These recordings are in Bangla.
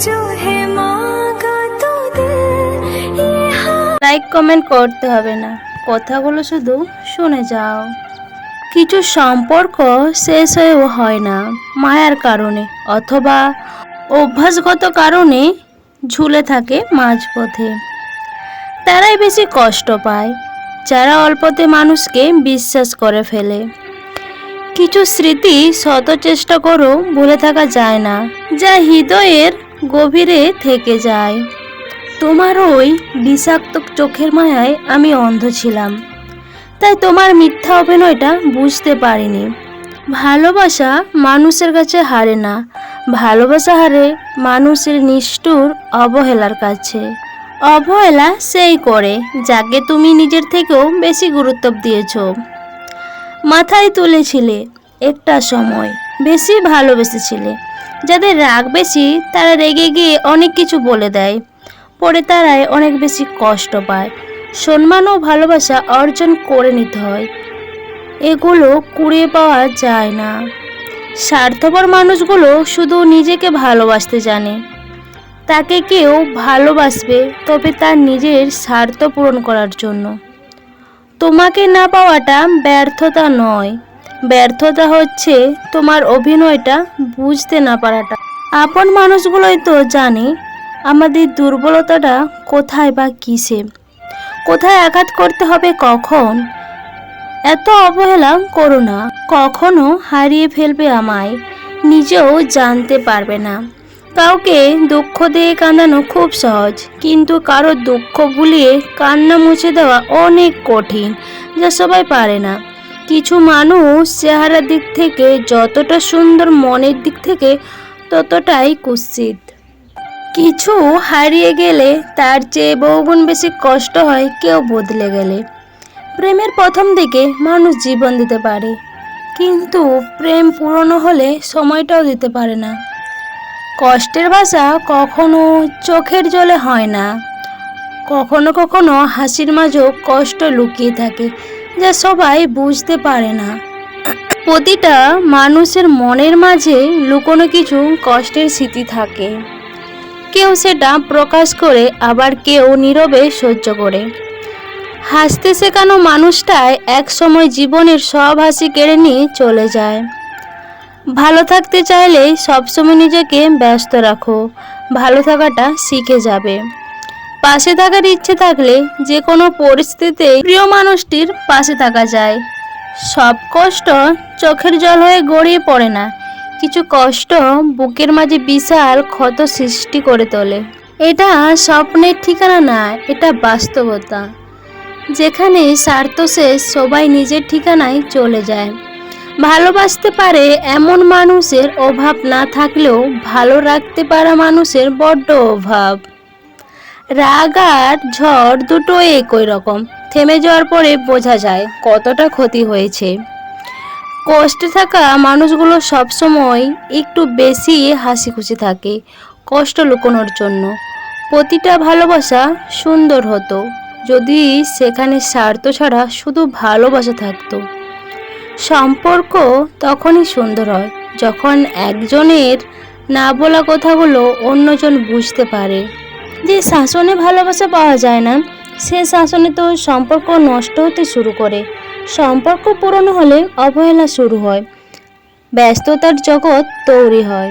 जो है मांगा तो दे ये লাইক কমেন্ট করতে হবে না, কথাগুলো শুধু শুনে যাও। কিছু সম্পর্ক শেষ হয়েও হয় না মায়ার কারণে অথবা অভ্যাসগত কারণে ঝুলে থাকে মাঝপথে। তারাই বেশি কষ্ট পায় যারা অল্পতে মানুষকে বিশ্বাস করে ফেলে। কিছু স্মৃতি শত চেষ্টা করেও ভুলে থাকা যায় না, যা হৃদয়ের গভীরে থেকে যায়। তোমার ওই বিষাক্ত চোখের মায়ায় আমি অন্ধ ছিলাম, তাই তোমার মিথ্যা অভিনয়টা বুঝতে পারিনি। ভালোবাসা মানুষের কাছে হারে না, ভালোবাসা হারে মানুষের নিষ্ঠুর অবহেলার কাছে। অবহেলা সেই করে যাকে তুমি নিজের থেকেও বেশি গুরুত্ব দিয়েছ। মাথায় তুলেছিলে একটা সময়, বেশি ভালোবেসেছিলে। যাদের রাগ বেশি তারা রেগে গিয়ে অনেক কিছু বলে দেয়, পরে তারাই অনেক বেশি কষ্ট পায়। সম্মান ও ভালোবাসা অর্জন করে নিতে হয়, এগুলো কুড়িয়ে পাওয়া যায় না। স্বার্থপর মানুষগুলো শুধু নিজেকে ভালোবাসতে জানে। তাকে কেউ ভালোবাসবে তবে তার নিজের স্বার্থ পূরণ করার জন্য। তোমাকে না পাওয়াটা ব্যর্থতা নয়, ব্যর্থতা হচ্ছে তোমার অভিনয়টা বুঝতে না পারাটা। আপন মানুষগুলোই তো জানে আমাদের দুর্বলতাটা কোথায় বা কিসে, কোথায় আঘাত করতে হবে কখন। এত অবহেলা করো না, কখনো হারিয়ে ফেলবে আমায়, নিজেও জানতে পারবে না। কাউকে দুঃখ দিয়ে কাঁদানো খুব সহজ, কিন্তু কারো দুঃখ ভুলিয়ে কান্না মুছে দেওয়া অনেক কঠিন, যা সবাই পারে না। কিছু মানুষ চেহারার দিক থেকে যতটা সুন্দর, মনের দিক থেকে ততটাই কুৎসিত। কিছু হারিয়ে গেলে তার চেয়ে বহুগুণ বেশি কষ্ট হয় কেউ বদলে গেলে। প্রেমের প্রথম দিকে মানুষ জীবন দিতে পারে, কিন্তু প্রেম পুরনো হলে সময়টাও দিতে পারে না। কষ্টের ভাষা কখনো চোখের জলে হয় না, কখনো কখনো হাসির মাঝেও কষ্ট লুকিয়ে থাকে, যা সবাই বুঝতে পারে না। প্রতিটা মানুষের মনের মাঝে লুকোনো কিছু কষ্টের স্মৃতি থাকে। কেউ সেটা প্রকাশ করে, আবার কেউ নীরবে সহ্য করে। হাসতে শেখানো মানুষটাই এক সময় জীবনের সব হাসি কেড়ে নিয়ে চলে যায়। ভালো থাকতে চাইলে সবসময় নিজেকে ব্যস্ত রাখো, ভালো থাকাটা শিখে যাবে। পাশে থাকার ইচ্ছে থাকলে যে কোনো পরিস্থিতিতে প্রিয় মানুষটির পাশে থাকা যায়। সব কষ্ট চোখের জল হয়ে গড়িয়ে পড়ে না, কিছু কষ্ট বুকের মাঝে বিশাল ক্ষত সৃষ্টি করে তোলে। এটা স্বপ্নের ঠিকানা না, এটা বাস্তবতা, যেখানে স্বার্থ শেষ সবাই নিজের ঠিকানায় চলে যায়। ভালোবাসতে পারে এমন মানুষের অভাব না থাকলেও ভালো রাখতে পারা মানুষের বড্ড অভাব। রাগ আর ঝড় দুটো একই রকম, থেমে যাওয়ার পরে বোঝা যায় কতটা ক্ষতি হয়েছে। কষ্টে থাকা মানুষগুলো সবসময় একটু বেশি হাসি খুশি থাকে কষ্ট লুকোনোর জন্য। প্রতিটা ভালোবাসা সুন্দর হতো যদি সেখানে স্বার্থ ছাড়া শুধু ভালোবাসা থাকতো। সম্পর্ক তখনই সুন্দর হয় যখন একজনের না বলা কথাগুলো অন্যজন বুঝতে পারে। যে শাসনে ভালোবাসা পাওয়া যায় না, সে শাসনে তো সম্পর্ক নষ্ট হতে শুরু করে। সম্পর্ক পুরনো হলে অবহেলা শুরু হয়, ব্যস্ততার জগৎ তৈরি হয়,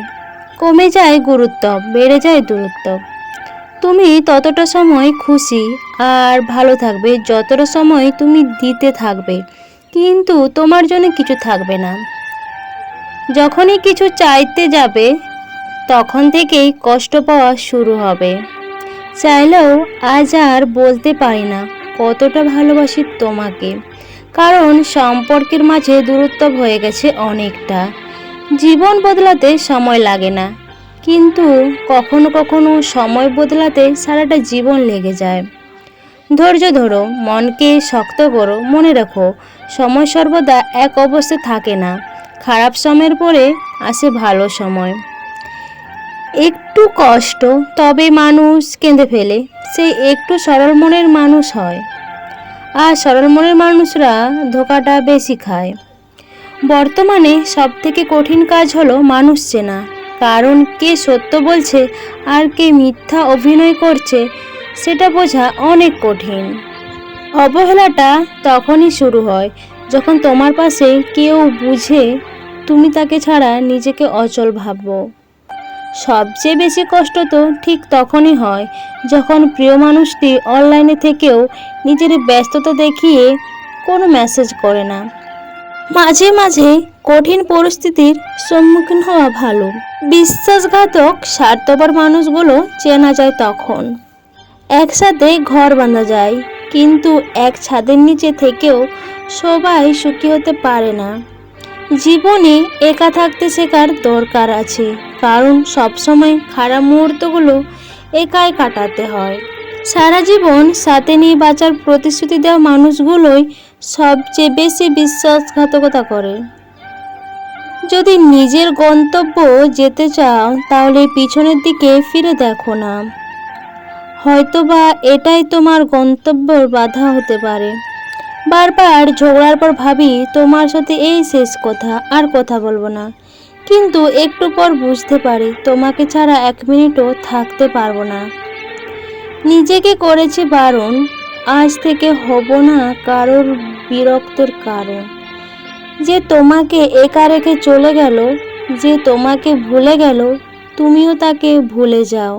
কমে যায় গুরুত্ব, বেড়ে যায় দূরত্ব। তুমি ততটা সময় খুশি আর ভালো থাকবে যতটা সময় তুমি দিতে থাকবে, কিন্তু তোমার জন্য কিছু থাকবে না। যখনই কিছু চাইতে যাবে তখন থেকেই কষ্ট পাওয়া শুরু হবে। চাইলেও আজ আর বলতে পারি না কতটা ভালোবাসি তোমাকে, কারণ সম্পর্কের মাঝে দূরত্ব হয়ে গেছে অনেকটা। জীবন বদলাতে সময় লাগে না, কিন্তু কখনো কখনো সময় বদলাতে সারাটা জীবন লেগে যায়। ধৈর্য ধরো, মনকে শক্ত করো, মনে রাখো সময় সর্বদা এক অবস্থায় থাকে না। খারাপ সময়ের পরে আসে ভালো সময়। একটু কষ্ট তবে মানুষ কেঁদে ফেলে, সেই একটু সরল মনের মানুষ হয়, আর সরল মনের মানুষরা ধোকাটা বেশি খায়। বর্তমানে সবথেকে কঠিন কাজ হলো মানুষ চেনা, কারণ কে সত্য বলছে আর কে মিথ্যা অভিনয় করছে সেটা বোঝা অনেক কঠিন। অবহেলাটা তখনই শুরু হয় যখন তোমার পাশে কেউ বুঝে তুমি তাকে ছাড়া নিজেকে অচল ভাবো। সবচেয়ে বেশি কষ্ট তো ঠিক তখনই হয় যখন প্রিয় মানুষটি অনলাইনে থেকেও নিজের ব্যস্ততা দেখিয়ে কোনো মেসেজ করে না। মাঝে মাঝে কঠিন পরিস্থিতির সম্মুখীন হওয়া ভালো। বিশ্বাসঘাতক স্বার্থপর মানুষগুলো চেনা যায় তখন। একসাথে ঘর বাঁধা যায়, কিন্তু এক ছাদের নিচে থেকেও সবাই সুখী হতে পারে না। জীবনে একা থাকতে শেখার দরকার আছে, কারণ সবসময় খারাপ মুহূর্তগুলো একাই কাটাতে হয়। সারা জীবন সাথে নিয়ে বাঁচার প্রতিশ্রুতি দেওয়া মানুষগুলোই সবচেয়ে বেশি বিশ্বাসঘাতকতা করে। যদি নিজের গন্তব্য যেতে চাও তাহলে পিছনের দিকে ফিরে দেখো না। হয়তোবা এটাই তোমার গন্তব্যের বাধা হতে পারে। বারবার ঝগড়ার পর ভাবি তোমার সাথে এই শেষ কথা, আর কথা বলবো না, কিন্তু একটু পর বুঝতে পারি তোমাকে ছাড়া 1 মিনিটও থাকতে পারবো না। নিজেকে করেছি বারণ, আজ থেকে হব না কারোর বিরক্তের কারণ। যে তোমাকে একা রেখে চলে গেল, যে তোমাকে ভুলে গেল, তুমিও তাকে ভুলে যাও।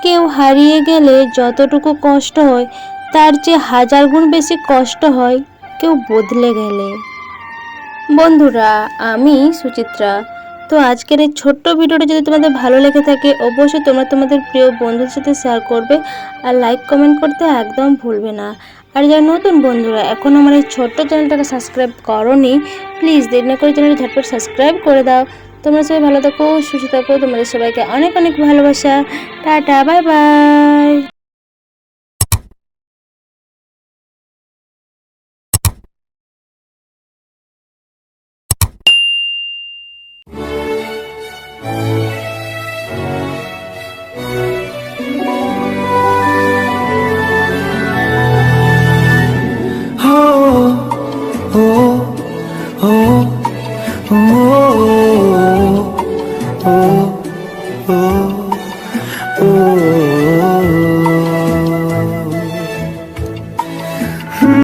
কেউ হারিয়ে গেলে যতটুকু কষ্ট হয় তার চেয়ে 1000 গুণ বেশি কষ্ট হয় কেউ বদলে গেলে। বন্ধুরা, আমি সুচিত্রা। তো আজকের এই ছোট্ট ভিডিওটা যদি তোমাদের ভালো লেগে থাকে অবশ্যই তোমরা তোমাদের প্রিয় বন্ধুদের সাথে শেয়ার করবে আর লাইক কমেন্ট করতে একদম ভুলবে না। আর যারা নতুন বন্ধুরা এখন আমার এই ছোট্ট চ্যানেলটাকে সাবস্ক্রাইব করোনি, প্লিজ দেরি না করে চ্যানেলটি ঝটপট সাবস্ক্রাইব করে দাও। তোমরা সবাই ভালো থাকো, সুস্থ থাকো, তোমাদের সবাইকে অনেক অনেক ভালোবাসা। Tata, bye bye.